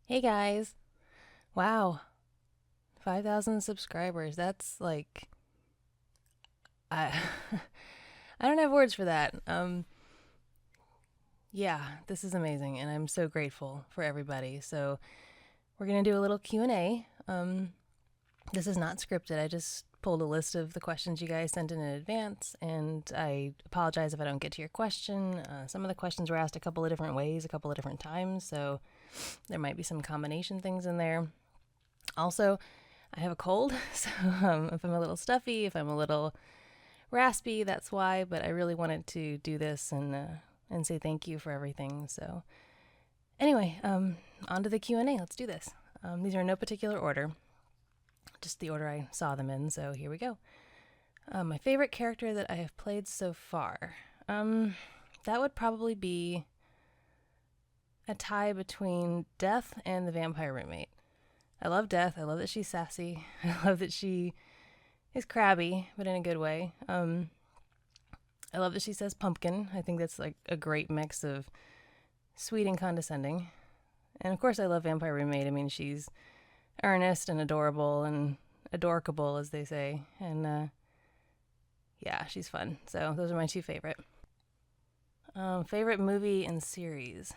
Hey guys. Wow. 5,000 subscribers. That's like I I don't have words for that. Yeah, this is amazing and I'm so grateful for everybody. So, we're going to do a little Q&A. This is not scripted. I just pulled a list of the questions you guys sent in advance, and I apologize if I don't get to your question. Some of the questions were asked a couple of different ways, a couple of different times, so there might be some combination things in there. Also, I have a cold, so if I'm a little stuffy, if I'm a little raspy, that's why. But I really wanted to do this and say thank you for everything. So anyway, on to the Q&A. Let's do this. These are in no particular order, just the order I saw them in. So here we go. My favorite character that I have played so far. That would probably be a tie between Death and the vampire roommate. I love Death. I love that she's sassy. I love that she is crabby, but in a good way. I love that she says pumpkin. I think that's like a great mix of sweet and condescending. And of course, I love Vampire Roommate. I mean, she's earnest and adorable and adorkable, as they say. And yeah, she's fun. So those are my two favorite. Favorite movie and series.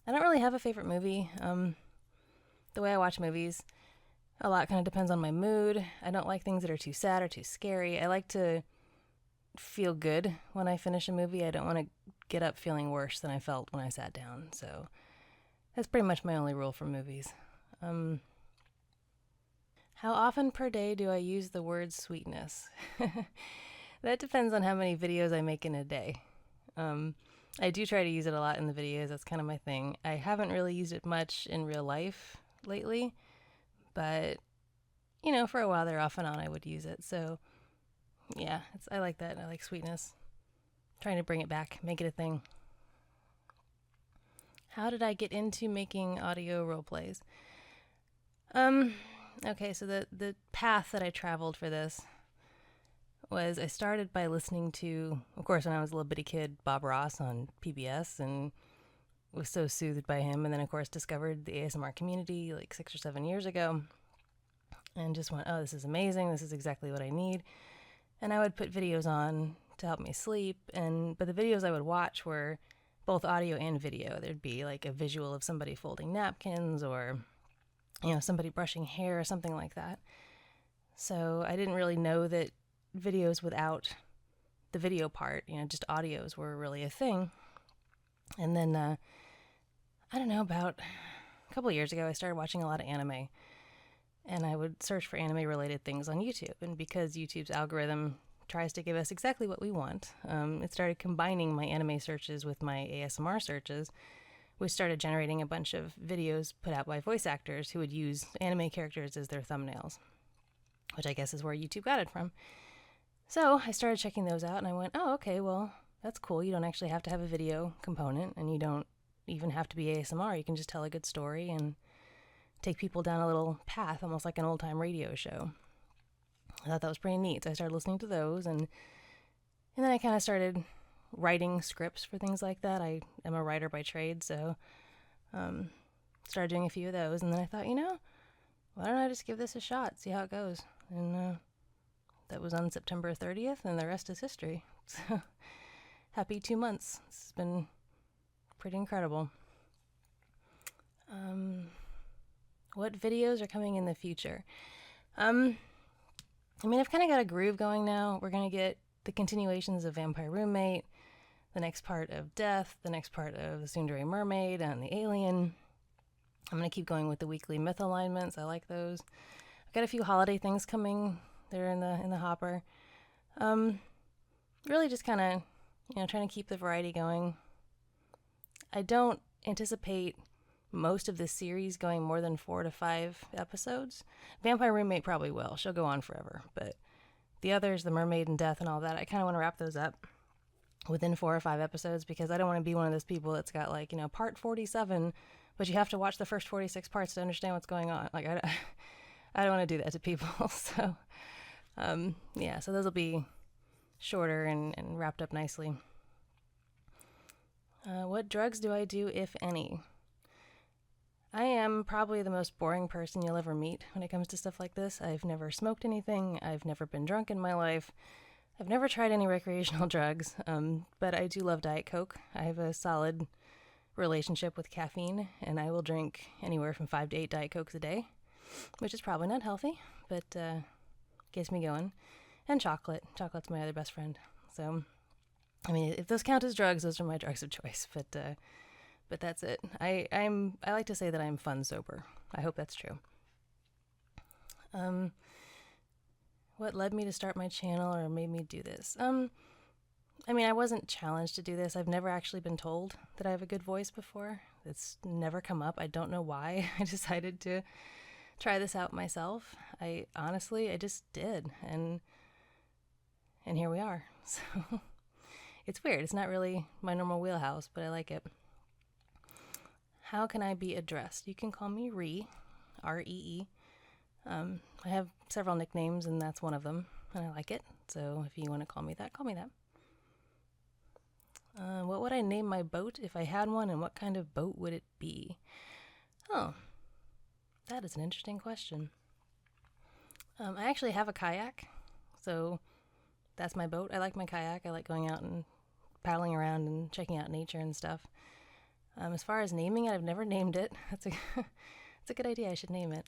I don't really have a favorite movie. The way I watch movies, a lot kind of depends on my mood. I don't like things that are too sad or too scary. I like to feel good when I finish a movie. I don't want to get up feeling worse than I felt when I sat down. So that's pretty much my only rule for movies. How often per day do I use the word sweetness? That depends on how many videos I make in a day. I do try to use it a lot in the videos. That's kind of my thing. I haven't really used it much in real life lately, but for a while there, off and on, I would use it. So yeah, I like that. I like sweetness. Trying to bring it back, make it a thing. How did I get into making audio role plays? Okay, so the path that I traveled for this was I started by listening to, of course, when I was a little bitty kid, Bob Ross on PBS, and was so soothed by him. And then, of course, discovered the ASMR community like 6 or 7 years ago, and just went, oh, this is amazing. This is exactly what I need. And I would put videos on to help me sleep, but the videos I would watch were both audio and video. There'd be like a visual of somebody folding napkins or somebody brushing hair or something like that. So I didn't really know that videos without the video part, just audios, were really a thing. And then I don't know, about a couple of years ago I started watching a lot of anime, and I would search for anime related things on YouTube. And because YouTube's algorithm tries to give us exactly what we want, it started combining my anime searches with my ASMR searches, which started generating a bunch of videos put out by voice actors who would use anime characters as their thumbnails, which I guess is where YouTube got it from. So I started checking those out, and I went, oh, okay, well, that's cool. You don't actually have to have a video component, and you don't even have to be ASMR. You can just tell a good story and take people down a little path, almost like an old-time radio show. I thought that was pretty neat. So I started listening to those, and then I kind of started writing scripts for things like that. I am a writer by trade, so started doing a few of those. And then I thought, why don't I just give this a shot, see how it goes? And that was on September 30th, and the rest is history. So happy 2 months. It's been pretty incredible. What videos are coming in the future? I've kind of got a groove going now. We're going to get the continuations of Vampire Roommate, the next part of Death, the next part of the Tsundere Mermaid and the Alien. I'm going to keep going with the weekly myth alignments. I like those. I've got a few holiday things coming. They're in the hopper. Really just kind of, trying to keep the variety going. I don't anticipate most of this series going more than 4 to 5 episodes. Vampire Roommate probably will. She'll go on forever. But the others, the Mermaid and Death and all that, I kind of want to wrap those up within 4 or 5 episodes, because I don't want to be one of those people that's got part 47, but you have to watch the first 46 parts to understand what's going on. Like, I don't want to do that to people. So, so those will be shorter and wrapped up nicely. What drugs do I do, if any? I am probably the most boring person you'll ever meet when it comes to stuff like this. I've never smoked anything. I've never been drunk in my life. I've never tried any recreational drugs, but I do love Diet Coke. I have a solid relationship with caffeine, and I will drink anywhere from 5 to 8 Diet Cokes a day, which is probably not healthy, but gets me going. And chocolate. Chocolate's my other best friend. So, I mean, if those count as drugs, those are my drugs of choice. But that's it. I like to say that I'm fun sober. I hope that's true. What led me to start my channel or made me do this? I mean, I wasn't challenged to do this. I've never actually been told that I have a good voice before. It's never come up. I don't know why I decided to try this out myself. I just did. And here we are. So it's weird. It's not really my normal wheelhouse, but I like it. How can I be addressed? You can call me Ree, R-E-E. I have several nicknames, and that's one of them, and I like it. So if you want to call me that, call me that. What would I name my boat if I had one, and what kind of boat would it be? Oh, that is an interesting question. I actually have a kayak, so that's my boat. I like my kayak. I like going out and paddling around and checking out nature and stuff. As far as naming it, I've never named it. That's a good idea. I should name it.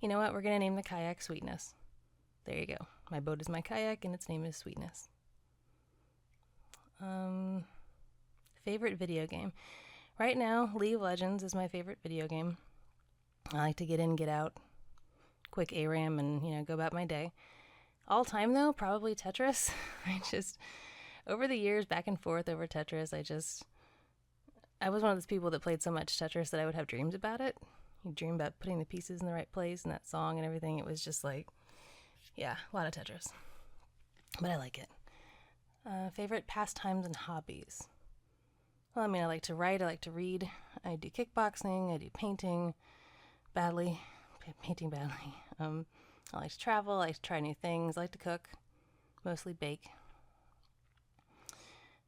You know what? We're going to name the kayak Sweetness. There you go. My boat is my kayak, and its name is Sweetness. Favorite video game. Right now, League of Legends is my favorite video game. I like to get in, get out, quick ARAM, and, go about my day. All time, though, probably Tetris. Over the years, back and forth over Tetris, I was one of those people that played so much Tetris that I would have dreams about it. You dream about putting the pieces in the right place and that song and everything. It was just like, yeah, a lot of Tetris. But I like it. Favorite pastimes and hobbies. Well, I mean, I like to write, I like to read. I do kickboxing, I do painting badly. I like to travel, I like to try new things, I like to cook, mostly bake.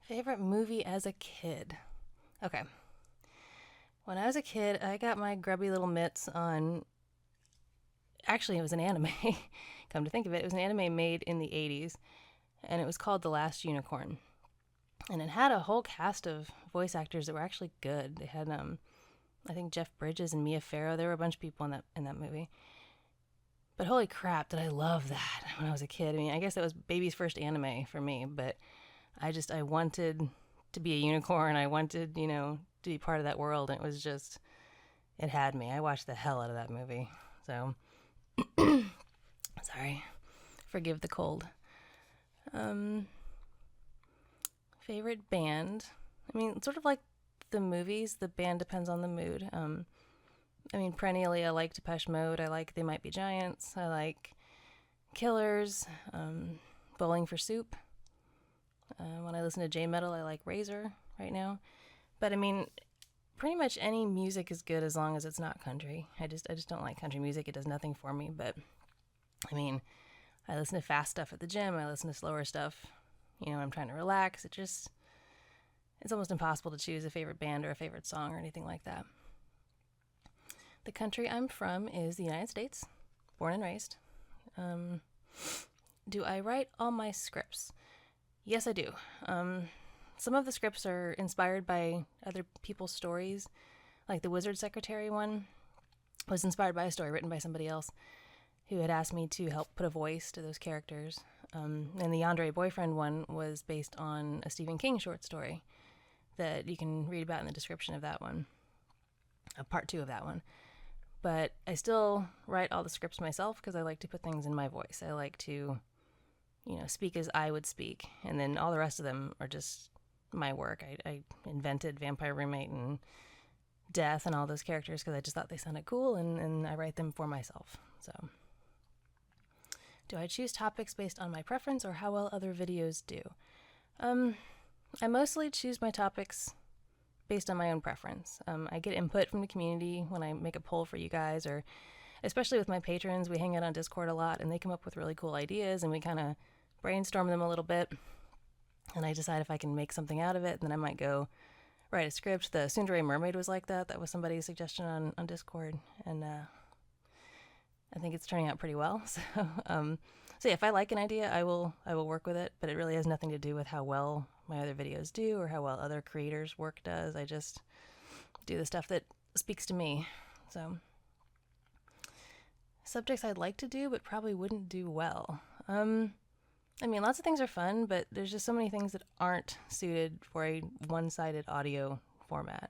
Favorite movie as a kid. Okay. When I was a kid, I got my grubby little mitts on... Actually, it was an anime. Come to think of it, it was an anime made in the 80s, and it was called The Last Unicorn. And it had a whole cast of voice actors that were actually good. They had, I think, Jeff Bridges and Mia Farrow. There were a bunch of people in that movie. But holy crap, did I love that when I was a kid. I mean, I guess that was baby's first anime for me, but I wanted to be a unicorn. I wanted, to be part of that world. And it had me. I watched the hell out of that movie. So, sorry. Forgive the cold. Favorite band. I mean, sort of like the movies, the band depends on the mood. Perennially, I like Depeche Mode. I like They Might Be Giants. I like Killers, Bowling for Soup. When I listen to J-Metal, I like Razor right now. But pretty much any music is good as long as it's not country. I just don't like country music. It does nothing for me. But I listen to fast stuff at the gym. I listen to slower stuff, when I'm trying to relax. It's almost impossible to choose a favorite band or a favorite song or anything like that. The country I'm from is the United States, born and raised. Do I write all my scripts? Yes, I do. Some of the scripts are inspired by other people's stories. Like the Wizard Secretary one was inspired by a story written by somebody else who had asked me to help put a voice to those characters. And the Yandere Boyfriend one was based on a Stephen King short story that you can read about in the description of that one, part 2 of that one. But I still write all the scripts myself because I like to put things in my voice. I like to, speak as I would speak. And then all the rest of them are just my work. I invented Vampire Roommate and Death and all those characters because I just thought they sounded cool, and I write them for myself. So, do I choose topics based on my preference or how well other videos do? I mostly choose my topics based on my own preference. I get input from the community when I make a poll for you guys, or especially with my patrons. We hang out on Discord a lot, and they come up with really cool ideas, and we kind of brainstorm them a little bit, and I decide if I can make something out of it, and then I might go write a script. The Tsundere Mermaid was like that. That was somebody's suggestion on Discord, and I think it's turning out pretty well. So yeah, if I like an idea, I will work with it. But it really has nothing to do with how well my other videos do or how well other creators' work does. I just do the stuff that speaks to me. So subjects I'd like to do, but probably wouldn't do well. I mean, lots of things are fun, but there's just so many things that aren't suited for a one-sided audio format.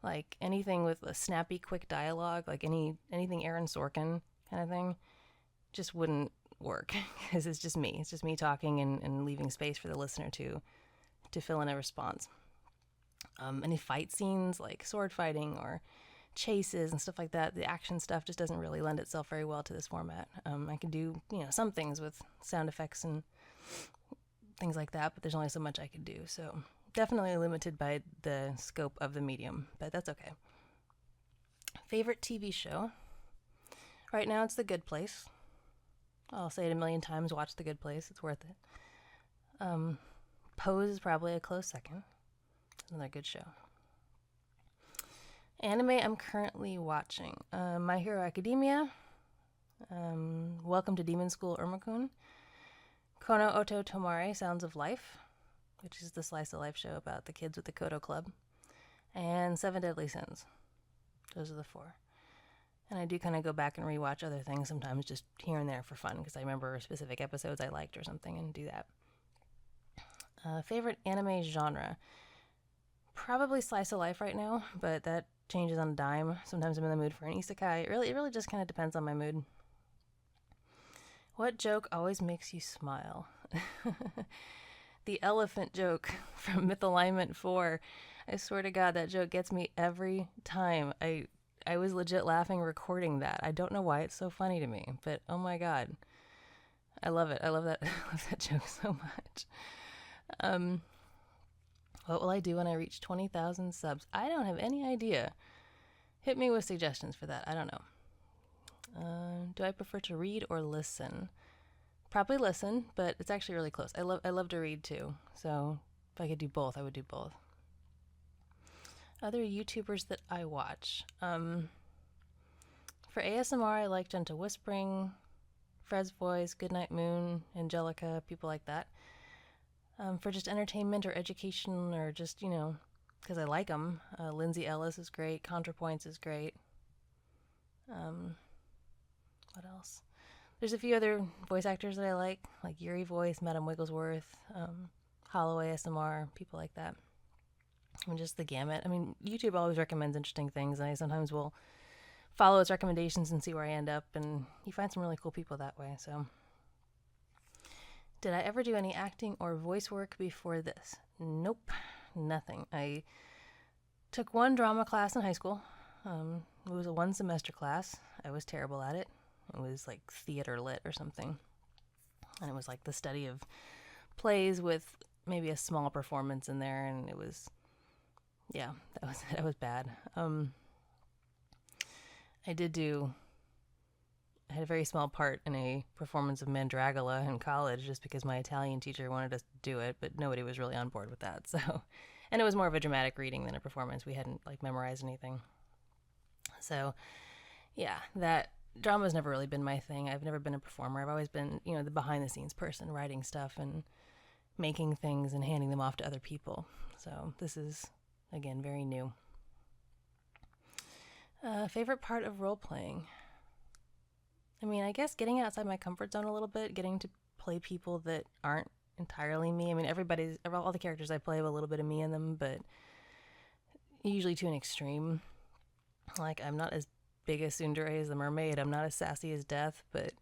Like anything with a snappy, quick dialogue, like anything Aaron Sorkin kind of thing, just wouldn't work because it's just me. It's just me talking and leaving space for the listener to fill in a response. Any fight scenes like sword fighting or chases and stuff like that, the action stuff just doesn't really lend itself very well to this format. I can do, some things with sound effects and things like that, but there's only so much I can do. So definitely limited by the scope of the medium, but that's okay. Favorite TV show? Right now it's The Good Place. I'll say it a million times, watch The Good Place. It's worth it. Pose is probably a close second. Another good show. Anime I'm currently watching. My Hero Academia. Welcome to Demon School Irmakun. Kono Oto Tomare, Sounds of Life, which is the slice of life show about the kids with the Kodo Club. And Seven Deadly Sins. Those are the 4. And I do kind of go back and rewatch other things sometimes just here and there for fun because I remember specific episodes I liked or something and do that. Favorite anime genre? Probably slice of life right now, but that changes on a dime. Sometimes I'm in the mood for an isekai. It really just kind of depends on my mood. What joke always makes you smile? The elephant joke from Mythalignment 4. I swear to God, that joke gets me every time. I was legit laughing recording that. I don't know why it's so funny to me, but oh my God. I love it. I love that, I love that joke so much. What will I do when I reach 20,000 subs? I don't have any idea. Hit me with suggestions for that. I don't know. Do I prefer to read or listen? Probably listen, but it's actually really close. I love to read too. So if I could do both, I would do both. Other YouTubers that I watch. For ASMR, I like Gentle Whispering, Fred's Voice, Goodnight Moon, Angelica, people like that. For just entertainment or education or just, because I like them. Lindsay Ellis is great. ContraPoints is great. What else? There's a few other voice actors that I like Yuri Voice, Madam Wigglesworth, Hollow ASMR, people like that. I mean, just the gamut. I mean, YouTube always recommends interesting things, and I sometimes will follow its recommendations and see where I end up, and you find some really cool people that way, so... Did I ever do any acting or voice work before this? Nope, nothing. I took one drama class in high school. It was a 1-semester class. I was terrible at it. It was like theater lit or something. And it was like the study of plays with maybe a small performance in there, and it was, that was bad. I had a very small part in a performance of Mandragola in college just because my Italian teacher wanted us to do it, but nobody was really on board with that. So, and it was more of a dramatic reading than a performance. We hadn't memorized anything. So, yeah, that drama's never really been my thing. I've never been a performer. I've always been, the behind the scenes person, writing stuff and making things and handing them off to other people. So this is, again, very new. Favorite part of role playing? I mean, I guess getting outside my comfort zone a little bit, getting to play people that aren't entirely me. I mean, all the characters I play have a little bit of me in them, but usually to an extreme. Like, I'm not as big as Tsundere as the mermaid. I'm not as sassy as Death, but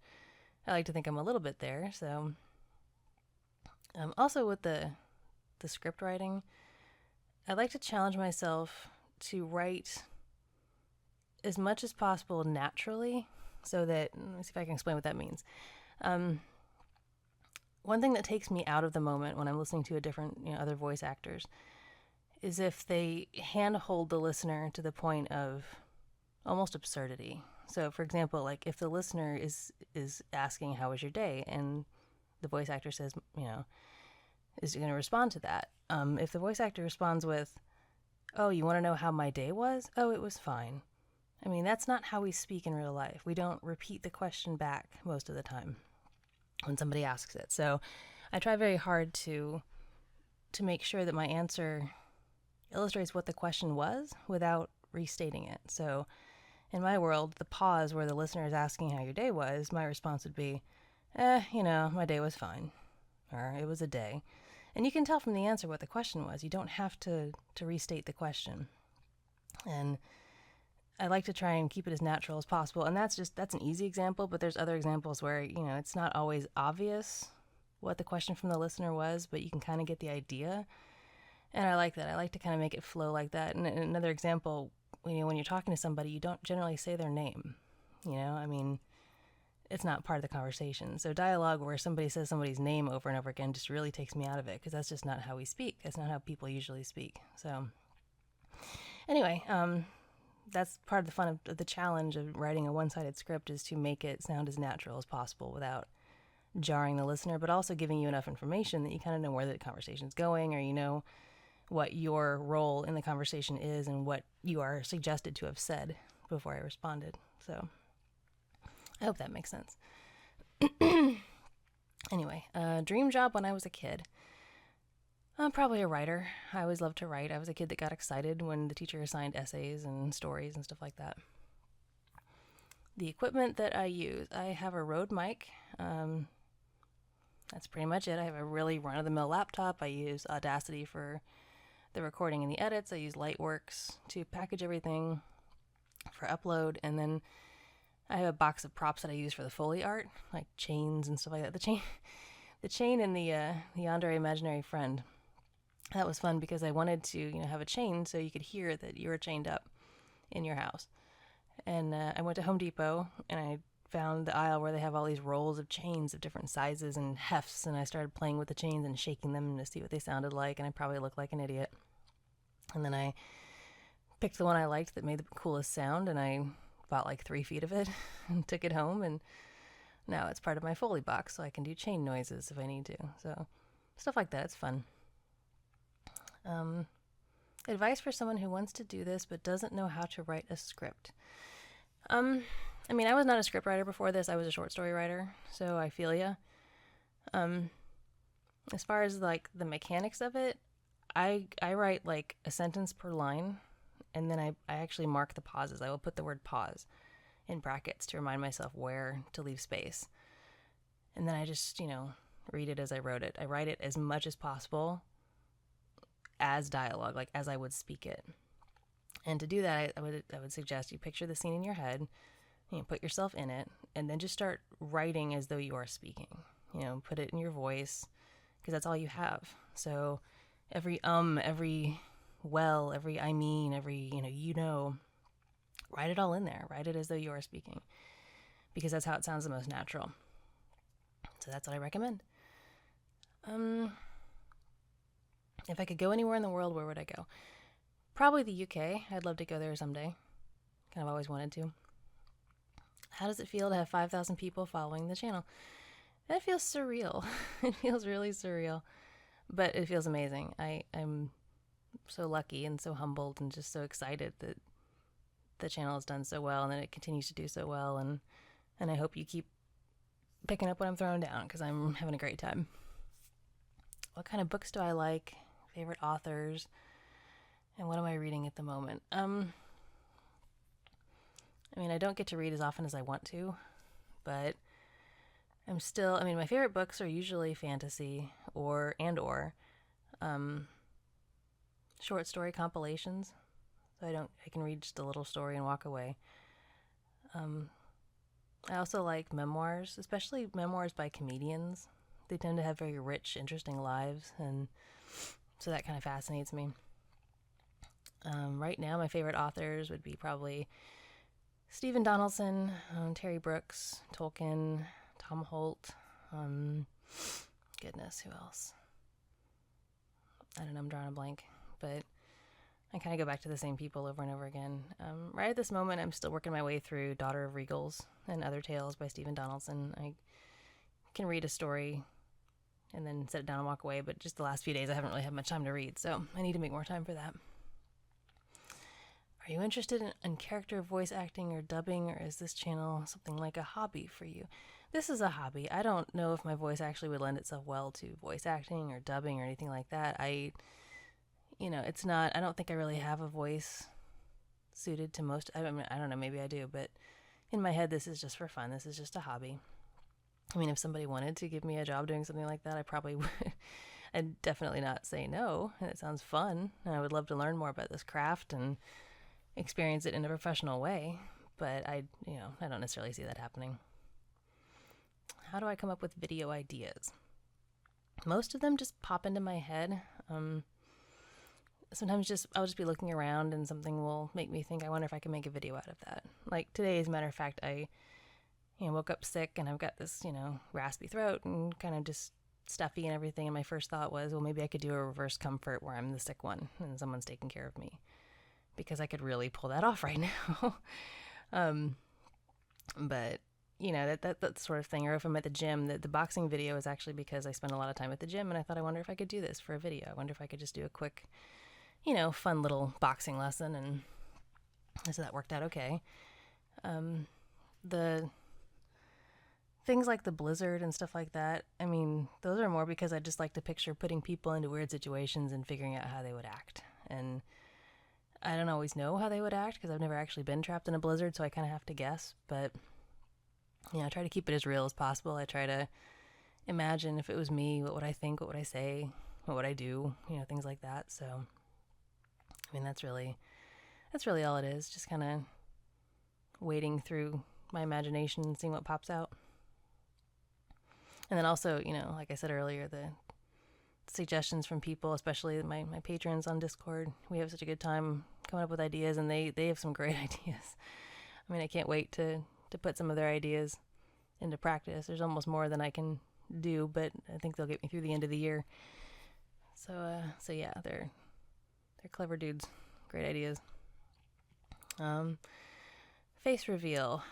I like to think I'm a little bit there. So, also with the script writing, I like to challenge myself to write as much as possible naturally. So that, let me see if I can explain what that means. One thing that takes me out of the moment when I'm listening to a different, other voice actors is if they handhold the listener to the point of almost absurdity. So, for example, like if the listener is asking, "How was your day?" and the voice actor says, is going to respond to that. If the voice actor responds with, Oh, you want to know how my day was? Oh, it was fine. I mean, that's not how we speak in real life. We don't repeat the question back most of the time when somebody asks it. So I try very hard to make sure that my answer illustrates what the question was without restating it. So in my world, the pause where the listener is asking how your day was, my response would be, my day was fine, or it was a day. And you can tell from the answer what the question was. You don't have to restate the question. And I like to try and keep it as natural as possible. And that's an easy example, but there's other examples where, it's not always obvious what the question from the listener was, but you can kind of get the idea. And I like that. I like to kind of make it flow like that. And another example, when you're talking to somebody, you don't generally say their name. It's not part of the conversation. So dialogue where somebody says somebody's name over and over again just really takes me out of it, because that's just not how we speak. That's not how people usually speak. So anyway, that's part of the fun of the challenge of writing a one-sided script, is to make it sound as natural as possible without jarring the listener, but also giving you enough information that you kind of know where the conversation's going, or you know what your role in the conversation is and what you are suggested to have said before I responded. So I hope that makes sense. Anyway, dream job when I was a kid. I'm probably a writer. I always loved to write. I was a kid that got excited when the teacher assigned essays and stories and stuff like that. The equipment that I use, I have a Rode mic. That's pretty much it. I have a really run-of-the-mill laptop. I use Audacity for the recording and the edits. I use Lightworks to package everything for upload. And then I have a box of props that I use for the Foley art, like chains and stuff like that. The chain in the Yandere Imaginary Friend. That was fun because I wanted to, have a chain so you could hear that you were chained up in your house. And I went to Home Depot and I found the aisle where they have all these rolls of chains of different sizes and hefts, and I started playing with the chains and shaking them to see what they sounded like, and I probably looked like an idiot. And then I picked the one I liked that made the coolest sound, and I bought like 3 feet of it and took it home, and now it's part of my Foley box, so I can do chain noises if I need to. So stuff like that, it's fun. Advice for someone who wants to do this but doesn't know how to write a script. I was not a script writer before this. I was a short story writer, so I feel ya. As far as like the mechanics of it, I write like a sentence per line, and then I actually mark the pauses. I will put the word pause in brackets to remind myself where to leave space. And then I just, read it as I wrote it. I write it as much as possible as dialogue, like as I would speak it. And to do that, I would suggest you picture the scene in your head, put yourself in it, and then just start writing as though you are speaking. Put it in your voice, because that's all you have. So every every well, every I mean, every, write it all in there. Write it as though you are speaking, because that's how it sounds the most natural. So that's what I recommend. If I could go anywhere in the world, where would I go? Probably the UK. I'd love to go there someday. Kind of always wanted to. How does it feel to have 5,000 people following the channel? That feels surreal. It feels really surreal, but it feels amazing. I'm so lucky and so humbled and just so excited that the channel has done so well and that it continues to do so well. And I hope you keep picking up what I'm throwing down, because I'm having a great time. What kind of books do I like? Favorite authors? And what am I reading at the moment? I don't get to read as often as I want to, but I'm still, my favorite books are usually fantasy or short story compilations. So I can read just a little story and walk away. I also like memoirs, especially memoirs by comedians. They tend to have very rich, interesting lives, and so that kind of fascinates me. Right now, my favorite authors would be probably Stephen Donaldson, Terry Brooks, Tolkien, Tom Holt. Goodness, who else? I don't know, I'm drawing a blank, but I kind of go back to the same people over and over again. Right at this moment, I'm still working my way through Daughter of Regals and Other Tales by Stephen Donaldson. I can read a story and then set it down and walk away, but just the last few days I haven't really had much time to read, so I need to make more time for that. Are you interested in character voice acting or dubbing, or is this channel something like a hobby for you? This is a hobby. I don't know if my voice actually would lend itself well to voice acting or dubbing or anything like that. It's not, I don't think I really have a voice suited to most, I mean, I don't know, maybe I do, but in my head, this is just for fun. This is just a hobby. I mean, if somebody wanted to give me a job doing something like that, I probably would. I'd definitely not say no. And it sounds fun. And I would love to learn more about this craft and experience it in a professional way. But I don't necessarily see that happening. How do I come up with video ideas? Most of them just pop into my head. Sometimes I'll just be looking around and something will make me think, I wonder if I can make a video out of that. Like today, as a matter of fact, I woke up sick and I've got this, raspy throat and kind of just stuffy and everything. And my first thought was, well, maybe I could do a reverse comfort where I'm the sick one and someone's taking care of me, because I could really pull that off right now. But that sort of thing. Or if I'm at the gym, the boxing video is actually because I spend a lot of time at the gym and I thought, I wonder if I could do this for a video. I wonder if I could just do a quick, fun little boxing lesson. And so that worked out okay. The things like the blizzard and stuff like that, I mean, those are more because I just like to picture putting people into weird situations and figuring out how they would act. And I don't always know how they would act because I've never actually been trapped in a blizzard, so I kind of have to guess. But, I try to keep it as real as possible. I try to imagine if it was me, what would I think, what would I say, what would I do, things like that. So, I mean, that's really all it is, just kind of wading through my imagination and seeing what pops out. And then also, like I said earlier, the suggestions from people, especially my patrons on Discord. We have such a good time coming up with ideas, and they have some great ideas. I mean, I can't wait to put some of their ideas into practice. There's almost more than I can do, but I think they'll get me through the end of the year. So yeah, they're clever dudes. Great ideas. Face reveal.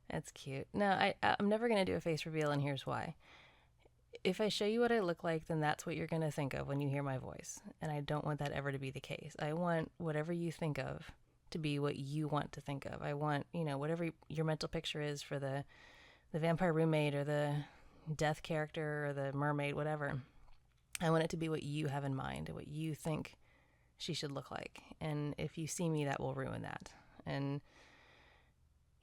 That's cute. No, I'm never going to do a face reveal, and here's why. If I show you what I look like, then that's what you're going to think of when you hear my voice. And I don't want that ever to be the case. I want whatever you think of to be what you want to think of. I want, whatever your mental picture is for the vampire roommate or the death character or the mermaid, whatever. I want it to be what you have in mind, what you think she should look like. And if you see me, that will ruin that. And,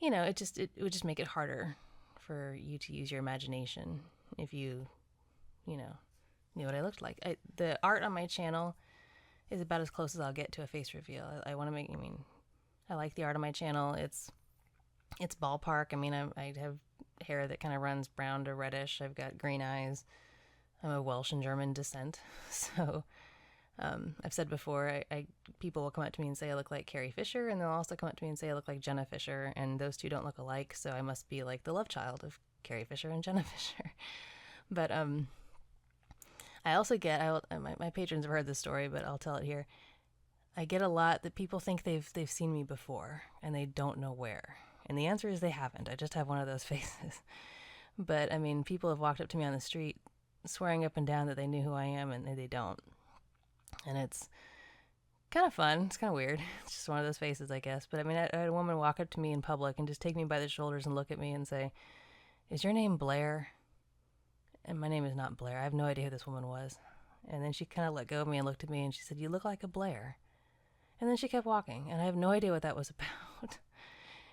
it would just make it harder for you to use your imagination if you, knew what I looked like. The art on my channel is about as close as I'll get to a face reveal. I want to I like the art on my channel. It's ballpark. I mean, I have hair that kind of runs brown to reddish. I've got green eyes. I'm a Welsh and German descent. So I've said before, people will come up to me and say I look like Carrie Fisher, and they'll also come up to me and say I look like Jenna Fisher, and those two don't look alike, so I must be like the love child of Carrie Fisher and Jenna Fisher. But I also get, my patrons have heard this story, but I'll tell it here. I get a lot that people think they've seen me before, and they don't know where. And the answer is they haven't. I just have one of those faces. But, I mean, people have walked up to me on the street swearing up and down that they knew who I am, and they don't. And it's kind of fun. It's kind of weird. It's just one of those faces, I guess. But, I mean, I had a woman walk up to me in public and just take me by the shoulders and look at me and say, "Is your name Blair?" And my name is not Blair. I have no idea who this woman was. And then she kind of let go of me and looked at me and she said, "You look like a Blair." And then she kept walking, and I have no idea what that was about.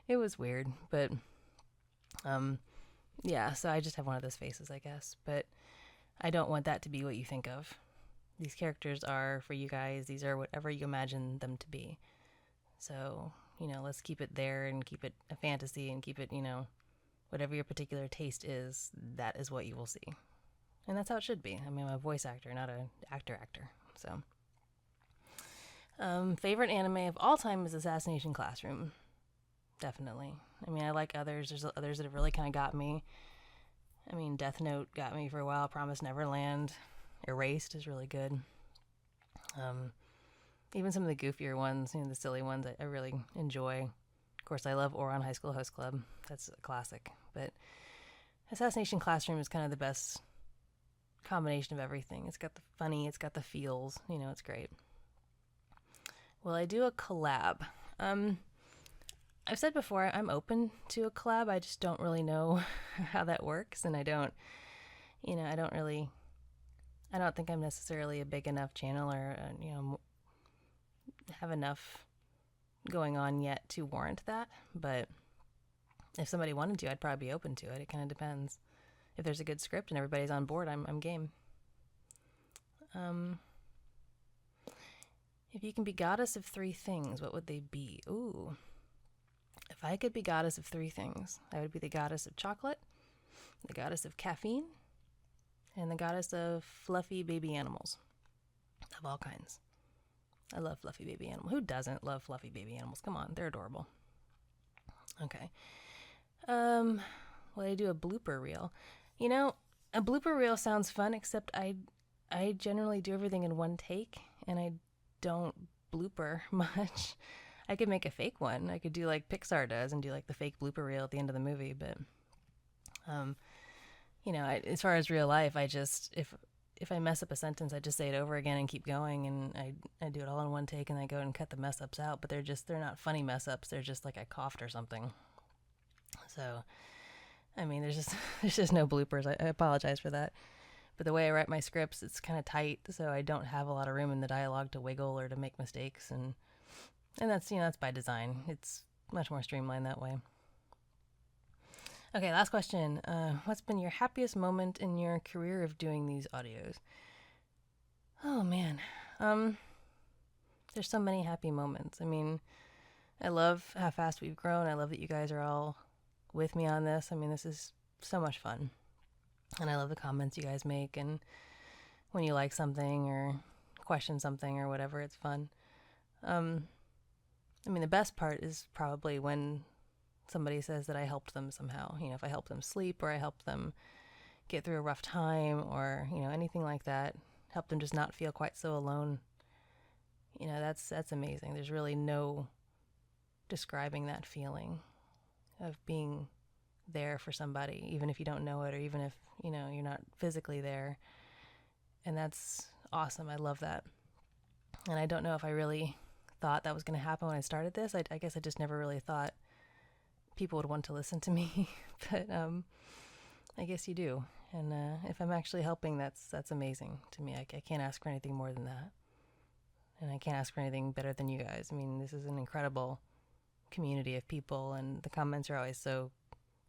It was weird, but yeah, so I just have one of those faces, I guess. But I don't want that to be what you think of. These characters are for you guys. These are whatever you imagine them to be. So, let's keep it there and keep it a fantasy and keep it, whatever your particular taste is, that is what you will see. And that's how it should be. I mean, I'm a voice actor, not an actor. So, favorite anime of all time is Assassination Classroom. Definitely. I mean, I like others. There's others that have really kind of got me. I mean, Death Note got me for a while. Promised Neverland. Erased is really good. Even some of the goofier ones, the silly ones, I really enjoy. Of course, I love Ouran High School Host Club. That's a classic. But Assassination Classroom is kind of the best combination of everything. It's got the funny, it's got the feels. It's great. Will I do a collab? I've said before, I'm open to a collab. I just don't really know how that works, and I don't think I'm necessarily a big enough channel or, have enough going on yet to warrant that. But if somebody wanted to, I'd probably be open to it. It kind of depends. If there's a good script and everybody's on board, I'm game. If you can be goddess of 3 things, what would they be? Ooh. If I could be goddess of 3 things, I would be the goddess of chocolate, the goddess of caffeine, and the goddess of fluffy baby animals of all kinds. I love fluffy baby animals. Who doesn't love fluffy baby animals? Come on, they're adorable. Okay. Well, I do a blooper reel. A blooper reel sounds fun, except I generally do everything in one take, and I don't blooper much. I could make a fake one. I could do like Pixar does and do like the fake blooper reel at the end of the movie. But, as far as real life, I just, if I mess up a sentence, I just say it over again and keep going. And I do it all in one take, and I go and cut the mess ups out. But they're not funny mess ups. They're just like I coughed or something. So, there's just no bloopers. I apologize for that. But the way I write my scripts, it's kind of tight, so I don't have a lot of room in the dialogue to wiggle or to make mistakes, and that's that's by design. It's much more streamlined that way. Okay, last question. What's been your happiest moment in your career of doing these audios? Oh man, there's so many happy moments. I love how fast we've grown. I love that you guys are all with me on this. This is so much fun. And I love the comments you guys make, and when you like something or question something or whatever, it's fun. The best part is probably when somebody says that I helped them somehow. If I helped them sleep, or I helped them get through a rough time, or, anything like that, help them just not feel quite so alone. That's amazing. There's really no describing that feeling of being there for somebody, even if you don't know it, or even if you're not physically there. And that's awesome. I love that. And I don't know if I really thought that was going to happen when I started this. I guess I just never really thought people would want to listen to me. But I guess you do. And if I'm actually helping, that's amazing to me. I can't ask for anything more than that. And I can't ask for anything better than you guys. This is an incredible community of people, and the comments are always so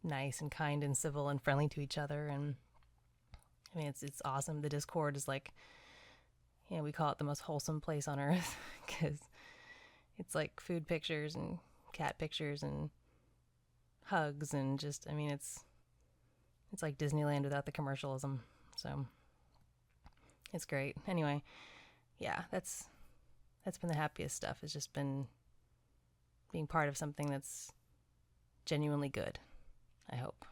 nice and kind and civil and friendly to each other. And it's awesome. The Discord is like, we call it the most wholesome place on earth, because it's like food pictures and cat pictures and hugs, and just it's like Disneyland without the commercialism. So it's great. Anyway, yeah, that's been the happiest stuff. It's just been being part of something that's genuinely good, I hope.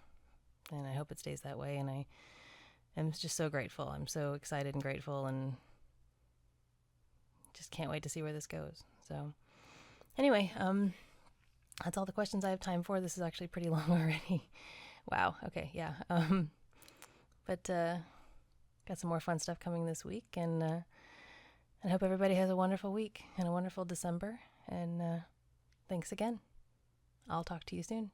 And I hope it stays that way. And I am just so grateful. I'm so excited and grateful, and just can't wait to see where this goes. So anyway, that's all the questions I have time for. This is actually pretty long already. Wow. Okay. Yeah. But got some more fun stuff coming this week, and I hope everybody has a wonderful week and a wonderful December. And thanks again. I'll talk to you soon.